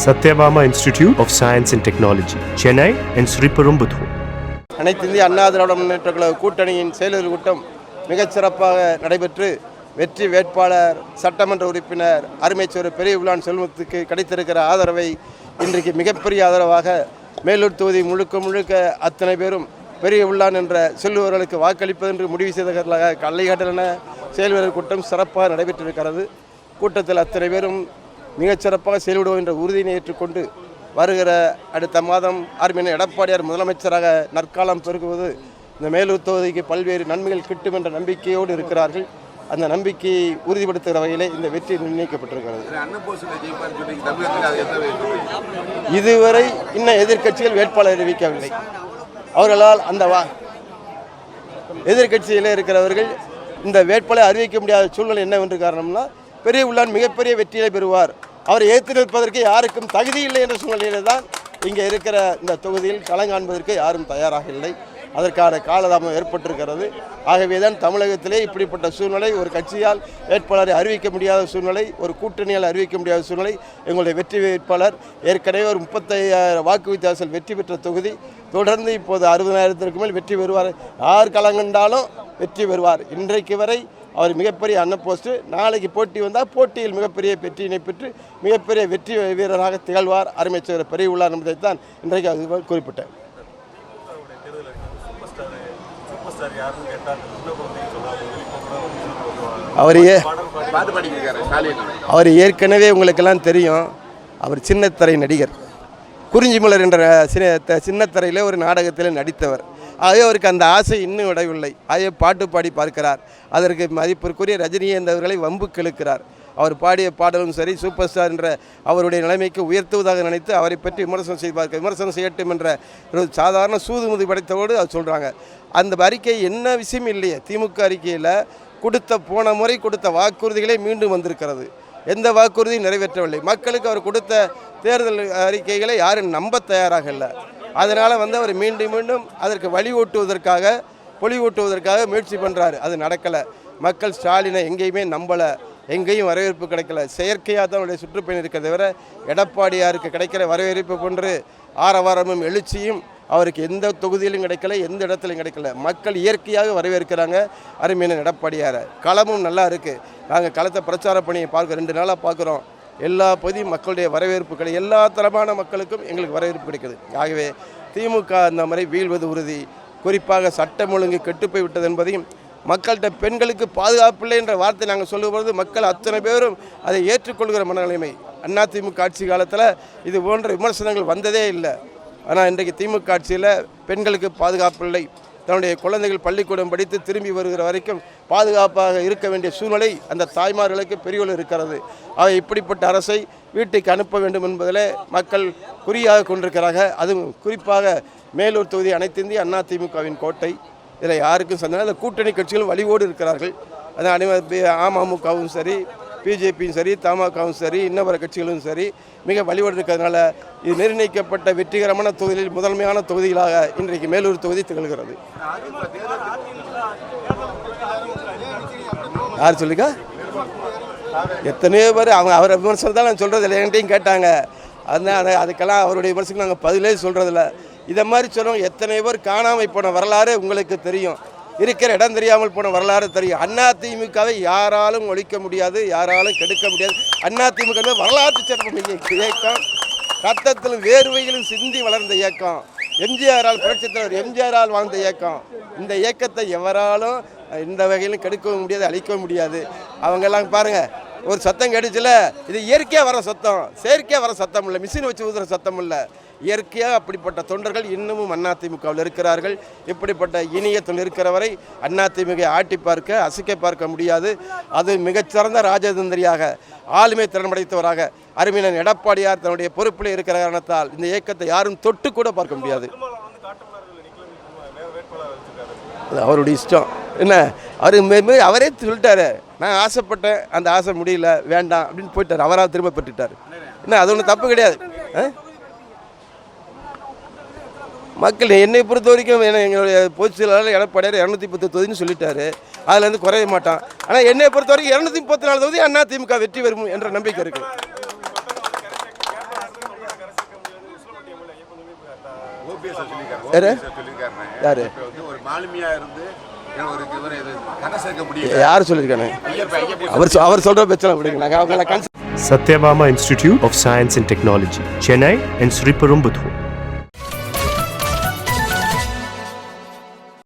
Satyabama Institute of Science and Technology, Chennai and Sriperumbudur. அனைத்து இந்திய அண்ணா திராவிட முன்னேற்றக் கழக கூட்டணியின் செயலர் கூட்டம் மிகச் சிறப்பாக நடைபெற்று வெற்றி வேட்பாளர் சட்டமன்ற உறுப்பினர் அருமைச்சர் பெரிய விழான் செல்வத்துக்கு கிடைத்திருக்கிற ஆதரவை இன்றைக்கு மிகப்பெரிய ஆதரவாக மேலூர் தொகுதி முழுக்க அத்தனை பேரும் பெரிய விழான் என்ற செல்வர்களுக்கு வாக்களிப்பது என்று முடிவு செய்தவர்களாக கல்லைகாட்டலான செயல்வீரர் கூட்டம் சிறப்பாக நடைபெற்றிருக்கிறது. கூட்டத்தில் அத்தனை பேரும் மிகச்சிறப்பாக செயல்படுவோம் என்ற உறுதியினை ஏற்றுக்கொண்டு வருகிற அடுத்த மாதம் அருமையான எடப்பாடியார் முதலமைச்சராக நற்காலம் பெருகுவது இந்த மேலூர் தொகுதிக்கு பல்வேறு நன்மைகள் கிட்டும் என்ற நம்பிக்கையோடு இருக்கிறார்கள். அந்த நம்பிக்கையை உறுதிப்படுத்துகிற வகையிலே இந்த வெற்றி நிர்ணயிக்கப்பட்டிருக்கிறது. இதுவரை இன்னும் எதிர்க்கட்சிகள் வேட்பாளர் அறிவிக்கவில்லை. அவர்களால் அந்த எதிர்க்கட்சியிலே இருக்கிறவர்கள் இந்த வேட்பாளரை அறிவிக்க முடியாத சூழ்நிலை என்னவென்று காரணம்னா பெரிய உள்ளான் மிகப்பெரிய வெற்றியை பெறுவார், அவரை ஏற்று நிற்பதற்கு யாருக்கும் தகுதி இல்லை என்ற சூழ்நிலையில் தான் இங்கே இருக்கிற இந்த தொகுதியில் களங்காண்பதற்கு யாரும் தயாராக இல்லை. அதற்கான காலதாமம் ஏற்பட்டிருக்கிறது. ஆகவே தான் தமிழகத்திலே இப்படிப்பட்ட சூழ்நிலை, ஒரு கட்சியால் வேட்பாளரை அறிவிக்க முடியாத சூழ்நிலை, ஒரு கூட்டணியால் அறிவிக்க முடியாத சூழ்நிலை. எங்களுடைய வெற்றி வேட்பாளர் ஏற்கனவே ஒரு 35,000 வாக்கு வித்தியாசத்தில் வெற்றி பெற்ற தொகுதி, தொடர்ந்து இப்போது 60,000க்கு மேல் வெற்றி பெறுவார். யார் களங்கண்டாலும் வெற்றி பெறுவார். இன்றைக்கு வரை அவர் மிகப்பெரிய போஸ்ட்டு, நாளைக்கு போட்டி வந்தால் போட்டியில் மிகப்பெரிய வெற்றியினை பெற்று மிகப்பெரிய வெற்றி வீரராக திகழ்வார் அருமைச்சர் பெரிய உள்ளார் என்பதைத்தான் இன்றைக்கு அது குறிப்பிட்டேன். அவர் ஏற்கனவே உங்களுக்கெல்லாம் தெரியும், அவர் சின்னத்திரை நடிகர், குறிஞ்சிமலர் என்ற சின்னத்திரையில் ஒரு நாடகத்தில் நடித்தவர். ஆகவே அவருக்கு அந்த ஆசை இன்னும் விடவில்லை. ஆகவே பாட்டு பாடி பார்க்கிறார். அதற்கு மதிப்பிற்குரிய ரஜினிகாந்த் வம்புக்கு இழுக்கிறார். அவர் பாடிய பாடலும் சரி, சூப்பர் ஸ்டார் என்ற அவருடைய நிலைமைக்கு உயர்த்துவதாக நினைத்து அவரை பற்றி விமர்சனம் செய்து பார்க்க, விமர்சனம் செய்யட்டும் என்ற ஒரு சாதாரண சூதுமுதி படைத்தவோடு அது சொல்கிறாங்க. அந்த அறிக்கை என்ன விஷயம் இல்லையே, திமுக அறிக்கையில் போன முறை கொடுத்த வாக்குறுதிகளே மீண்டும் வந்திருக்கிறது. எந்த வாக்குறுதியும் நிறைவேற்றவில்லை. மக்களுக்கு அவர் கொடுத்த தேர்தல் அறிக்கைகளை யாரும் நம்ப தயாராக இல்லை. அதனால் அவர் மீண்டும் அதற்கு பொலிவூட்டுவதற்காக முயற்சி பண்ணுறாரு. அது நடக்கலை. மக்கள் ஸ்டாலினை எங்கேயுமே நம்பலை, எங்கேயும் வரவேற்பு கிடைக்கல. செயற்கையாக தான் அவருடைய சுற்றுப்பயணம் இருக்கிறத தவிர எடப்பாடியாருக்கு கிடைக்கிற வரவேற்பு போன்று ஆரவாரமும் எழுச்சியும் அவருக்கு எந்த தொகுதியிலும் கிடைக்கல, எந்த இடத்துலையும் கிடைக்கல. மக்கள் இயற்கையாக வரவேற்கிறாங்க அருமையான எடப்பாடியாரை. களமும் நல்லா இருக்குது. நாங்கள் களத்தை பிரச்சார பணியை பார்க்க 2 நாளாக பார்க்குறோம். எல்லா பகுதியும் மக்களுடைய வரவேற்புகளை, எல்லா தரமான மக்களுக்கும் எங்களுக்கு வரவேற்பு கிடைக்குது. ஆகவே திமுக அந்த மாதிரி வீழ்வது உறுதி. குறிப்பாக சட்டம் ஒழுங்கு கெட்டுப்போய் விட்டது என்பதையும், மக்கள்கிட்ட பெண்களுக்கு பாதுகாப்பில்லை என்ற வார்த்தை நாங்கள் சொல்லும்போது மக்கள் அத்தனை பேரும் அதை ஏற்றுக்கொள்கிற மனநிலைமை. அதிமுக ஆட்சி காலத்தில் இது போன்ற விமர்சனங்கள் வந்ததே இல்லை. ஆனால் இன்றைக்கு திமுக ஆட்சியில் பெண்களுக்கு பாதுகாப்பில்லை, தன்னுடைய குழந்தைகள் பள்ளிக்கூடம் படித்து திரும்பி வருகிற வரைக்கும் பாதுகாப்பாக இருக்க வேண்டிய சூழ்நிலை அந்த தாய்மார்களுக்கு பெரியவர்கள் இருக்கிறது. அவை இப்படிப்பட்ட அரசை வீட்டுக்கு அனுப்ப வேண்டும் என்பதில் மக்கள் குறியாக கொண்டிருக்கிறாங்க. அதுவும் குறிப்பாக மேலூர் தொகுதி அனைத்து இந்திய அதிமுகவின் கோட்டை. இதில் யாருக்கும் சந்தேகம் இல்லை. கூட்டணி கட்சிகளும் வலிவோடு இருக்கிறார்கள். அதான் அமமுகவும் சரி, பிஜேபியும் சரி, தமாகவும் சரி, இன்னவர கட்சிகளும் சரி மிக வலிவோடு இருக்கிறதுனால இது நிர்ணயிக்கப்பட்ட வெற்றிகரமான தொகுதியில் முதன்மையான தொகுதிகளாக இன்றைக்கு மேலூர் தொகுதி திகழ்கிறது. யார் சொல்லிக்கா? எத்தனையோ பேர் அவரை விமர்சனம் தான் நான் சொல்கிறது இல்லை. என்கிட்டையும் கேட்டாங்க. அதனால் அதுக்கெல்லாம் அவருடைய விமர்சனம் நாங்கள் பதிலே சொல்கிறதில்ல. இதை மாதிரி சொல்லுவோம். எத்தனை பேர் காணாமல் போன வரலாறு உங்களுக்கு தெரியும், இருக்கிற இடம் தெரியாமல் போன வரலாறு தெரியும். அதிமுகவை யாராலும் ஒழிக்க முடியாது, யாராலும் கெடுக்க முடியாது. அதிமுக வரலாற்று சிறப்பு இயக்கம், ரத்தத்திலும் வேர்வையிலும் சிந்தி வளர்ந்த இயக்கம், எம்ஜிஆரால் புரட்சித் தலைவர் எம்ஜிஆரால் வாழ்ந்த இயக்கம். இந்த இயக்கத்தை எவராலும் இந்த வகையிலும் கெடுக்கவும் முடியாது, அழிக்கவும் முடியாது. அவங்கெல்லாம் பாருங்கள், ஒரு சத்தம் கேட்டுச்சுல, இது இயற்கையாக வர சத்தம், செயற்கையாக வர சத்தம் இல்லை, மிஷின் வச்சு ஊதுற சத்தம் இல்லை. இயற்கையாக அப்படிப்பட்ட தொண்டர்கள் இன்னமும் அதிமுகவில் இருக்கிறார்கள். இப்படிப்பட்ட இனிய தொழில் இருக்கிற வரை அதிமுக ஆட்டி பார்க்க, அசைக்க பார்க்க முடியாது. அது மிகச்சிறந்த ராஜதந்திரியாக, ஆளுமை திறன் படைத்தவராக அருமையான எடப்பாடியார் தன்னுடைய பொறுப்பில் இருக்கிற காரணத்தால் இந்த இயக்கத்தை யாரும் தொட்டு கூட பார்க்க முடியாது. அவருடைய இஷ்டம் என்ன, அவரே சொல்லிட்டாரு, நான் ஆசைப்பட்டேன், அந்த ஆசை முடியல, வேண்டாம் அப்படின்னு போயிட்டார். அவராக திரும்ப பெற்றுட்டார். என்ன, அது ஒன்றும் தப்பு கிடையாது. மக்கள் என்னை பொறுத்த வரைக்கும் எங்களுடைய பொதுச் செயலாளர் எடப்பாடியார் 210 தொகுதின்னு சொல்லிட்டாரு. அதுலேருந்து குறைய மாட்டான். ஆனால் என்னை பொறுத்த வரைக்கும் 234 தொகுதி அதிமுக வெற்றி பெறும் என்ற நம்பிக்கை இருக்குது. யாரு யாரு ஒரு மாலுமியா இருந்து கதை சேர்க்க முடியும். யார் சொல்லியிருக்கானே அவர் சொல்கிற பிரச்சனை விடுங்க. நாங்கள் அவங்கள Satyabama Institute of Science and Technology, Chennai and Sriperumbudur.